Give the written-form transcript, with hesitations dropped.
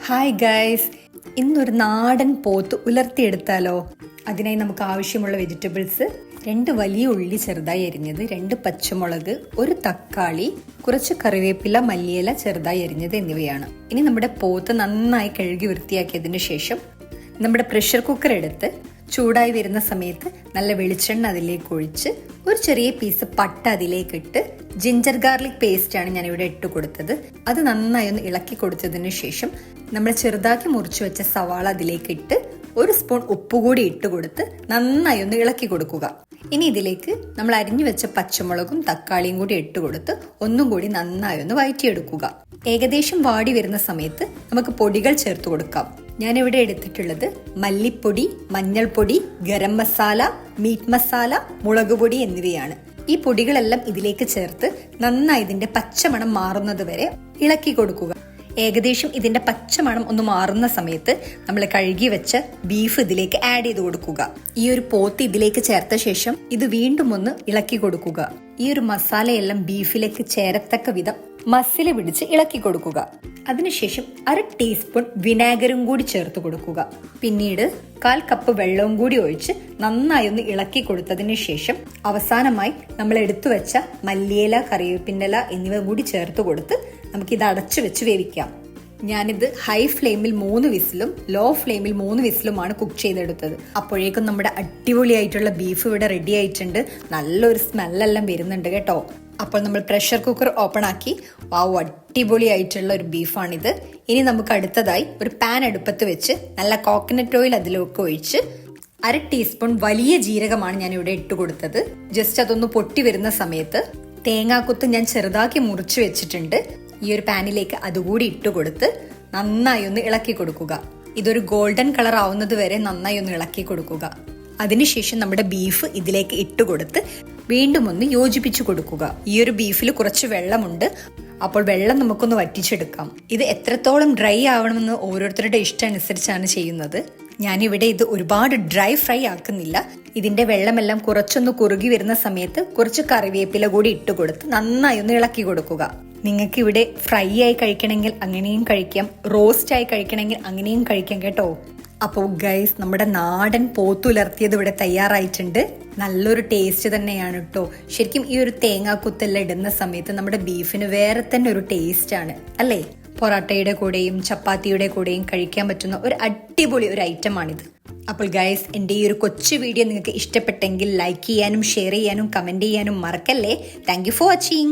Hi guys, ഇന്നൊരു നാടൻ പോത്ത് ഉലർത്തിയെടുത്താലോ? അതിനായി നമുക്ക് ആവശ്യമുള്ള വെജിറ്റബിൾസ്: 2 വലിയ ഉള്ളി ചെറുതായി അരിഞ്ഞത്, 2 പച്ചമുളക്, 1 തക്കാളി, കുറച്ച് കറിവേപ്പില, മല്ലിയില ചെറുതായി അരിഞ്ഞത് എന്നിവയാണ്. ഇനി നമ്മുടെ പോത്ത് നന്നായി കഴുകി വൃത്തിയാക്കിയതിന് ശേഷം നമ്മുടെ പ്രഷർ കുക്കർ എടുത്ത് ചൂടായി വരുന്ന സമയത്ത് നല്ല വെളിച്ചെണ്ണ അതിലേക്ക് ഒഴിച്ച് ഒരു ചെറിയ പീസ് പട്ട അതിലേക്ക് ഇട്ട് ജിഞ്ചർ ഗാർലിക് പേസ്റ്റ് ആണ് ഞാനിവിടെ ഇട്ട് കൊടുത്തത്. അത് നന്നായി ഒന്ന് ഇളക്കി കൊടുത്തതിന് ശേഷം നമ്മൾ ചെറുതാക്കി മുറിച്ചു വെച്ച സവാള അതിലേക്ക് ഇട്ട് 1 സ്പൂൺ ഉപ്പ് കൂടി ഇട്ട് കൊടുത്ത് നന്നായി ഒന്ന് ഇളക്കി കൊടുക്കുക. ഇനി ഇതിലേക്ക് നമ്മൾ അരിഞ്ഞു വെച്ച പച്ചമുളകും തക്കാളിയും കൂടി ഇട്ട് കൊടുത്ത് ഒന്നും കൂടി നന്നായി ഒന്ന് വഴറ്റിയെടുക്കുക. ഏകദേശം വാടി വരുന്ന സമയത്ത് നമുക്ക് പൊടികൾ ചേർത്ത് കൊടുക്കാം. ഞാനിവിടെ എടുത്തിട്ടുള്ളത് മല്ലിപ്പൊടി, മഞ്ഞൾപ്പൊടി, ഗരം മസാല, മീറ്റ് മസാല, മുളക് പൊടി എന്നിവയാണ്. ഈ പൊടികളെല്ലാം ഇതിലേക്ക് ചേർത്ത് നന്നായി ഇതിന്റെ പച്ചമണം മാറുന്നത് വരെ ഇളക്കി കൊടുക്കുക. ഏകദേശം ഇതിന്റെ പച്ചമണം ഒന്ന് മാറുന്ന സമയത്ത് നമ്മൾ കഴുകി വെച്ച ബീഫ് ഇതിലേക്ക് ആഡ് ചെയ്ത് കൊടുക്കുക. ഈ ഒരു പോത്ത് ഇതിലേക്ക് ചേർത്ത ശേഷം ഇത് വീണ്ടും ഒന്ന് ഇളക്കി കൊടുക്കുക. ഈ ഒരു മസാലയെല്ലാം ബീഫിലേക്ക് ചേരത്തക്ക വിധം മസില് പിടിച്ച് ഇളക്കി കൊടുക്കുക. അതിനുശേഷം 1/2 ടീസ്പൂൺ വിനാഗിരും കൂടി ചേർത്ത് കൊടുക്കുക. പിന്നീട് 1/4 കപ്പ് വെള്ളവും കൂടി ഒഴിച്ച് നന്നായി ഒന്ന് ഇളക്കി കൊടുത്തതിന് ശേഷം അവസാനമായി നമ്മൾ എടുത്തു വെച്ച മല്ലിയില, കറിവേപ്പില എന്നിവ കൂടി ചേർത്ത് കൊടുത്ത് നമുക്കിത് അടച്ചു വെച്ച് വേവിക്കാം. ഞാനിത് ഹൈ ഫ്ലെയിമിൽ 3 വിസിലും ലോ ഫ്ലെയിമിൽ 3 വിസിലുമാണ് കുക്ക് ചെയ്തെടുത്തത്. അപ്പോഴേക്കും നമ്മുടെ അടിപൊളിയായിട്ടുള്ള ബീഫ് ഇവിടെ റെഡി ആയിട്ടുണ്ട്. നല്ലൊരു സ്മെല്ലെല്ലാം വരുന്നുണ്ട് കേട്ടോ. അപ്പോൾ നമ്മൾ പ്രഷർ കുക്കർ ഓപ്പൺ ആക്കി. വാവ്, അടിപൊളിയായിട്ടുള്ള ഒരു ബീഫാണിത്. ഇനി നമുക്ക് അടുത്തതായി ഒരു പാൻ അടുപ്പത്ത് വെച്ച് നല്ല കോക്കനട്ട് ഓയിൽ അതിലേക്ക് ഒഴിച്ച് 1/2 ടീസ്പൂൺ വലിയ ജീരകമാണ് ഞാൻ ഇവിടെ ഇട്ട് കൊടുത്തത്. ജസ്റ്റ് അതൊന്ന് പൊട്ടി വരുന്ന സമയത്ത് തേങ്ങാക്കുത്ത് ഞാൻ ചെറുതാക്കി മുറിച്ച് വെച്ചിട്ടുണ്ട്. ഈ ഒരു പാനിലേക്ക് അതുകൂടി ഇട്ട് കൊടുത്ത് നന്നായി ഒന്ന് ഇളക്കി കൊടുക്കുക. ഇതൊരു ഗോൾഡൻ കളർ ആവുന്നത് വരെ നന്നായി ഒന്ന് ഇളക്കി കൊടുക്കുക. അതിനുശേഷം നമ്മുടെ ബീഫ് ഇതിലേക്ക് ഇട്ട് കൊടുത്ത് വീണ്ടും ഒന്ന് യോജിപ്പിച്ചു കൊടുക്കുക. ഈ ഒരു ബീഫിൽ കുറച്ച് വെള്ളമുണ്ട്, അപ്പോൾ വെള്ളം നമുക്കൊന്ന് വറ്റിച്ചെടുക്കാം. ഇത് എത്രത്തോളം ഡ്രൈ ആവണമെന്ന് ഓരോരുത്തരുടെ ഇഷ്ടം അനുസരിച്ചാണ് ചെയ്യുന്നത്. ഞാനിവിടെ ഇത് ഒരുപാട് ഡ്രൈ ഫ്രൈ ആക്കുന്നില്ല. ഇതിന്റെ വെള്ളമെല്ലാം കുറച്ചൊന്ന് കുറുകി വരുന്ന സമയത്ത് കുറച്ച് കറിവേപ്പില കൂടി ഇട്ട് കൊടുത്ത് നന്നായി ഒന്ന് ഇളക്കി കൊടുക്കുക. നിങ്ങൾക്ക് ഇവിടെ ഫ്രൈ ആയി കഴിക്കണമെങ്കിൽ അങ്ങനെയും കഴിക്കാം, റോസ്റ്റ് ആയി കഴിക്കണമെങ്കിൽ അങ്ങനെയും കഴിക്കാം കേട്ടോ. അപ്പോൾ ഗൈസ്, നമ്മുടെ നാടൻ പോത്തുലർത്തിയത് ഇവിടെ തയ്യാറായിട്ടുണ്ട്. നല്ലൊരു ടേസ്റ്റ് തന്നെയാണ് കേട്ടോ. ശരിക്കും ഈ ഒരു തേങ്ങാക്കുത്തെല്ലാം ഇടുന്ന സമയത്ത് നമ്മുടെ ബീഫിന് വേറെ തന്നെ ഒരു ടേസ്റ്റ് ആണ് അല്ലേ? പൊറാട്ടയുടെ കൂടെയും ചപ്പാത്തിയുടെ കൂടെയും കഴിക്കാൻ പറ്റുന്ന ഒരു അടിപൊളി ഒരു ഐറ്റം ആണിത്. അപ്പോൾ ഗൈസ്, എൻ്റെ ഈ ഒരു കൊച്ചു വീഡിയോ നിങ്ങൾക്ക് ഇഷ്ടപ്പെട്ടെങ്കിൽ ലൈക്ക് ചെയ്യാനും ഷെയർ ചെയ്യാനും കമന്റ് ചെയ്യാനും മറക്കല്ലേ. Thank you for watching.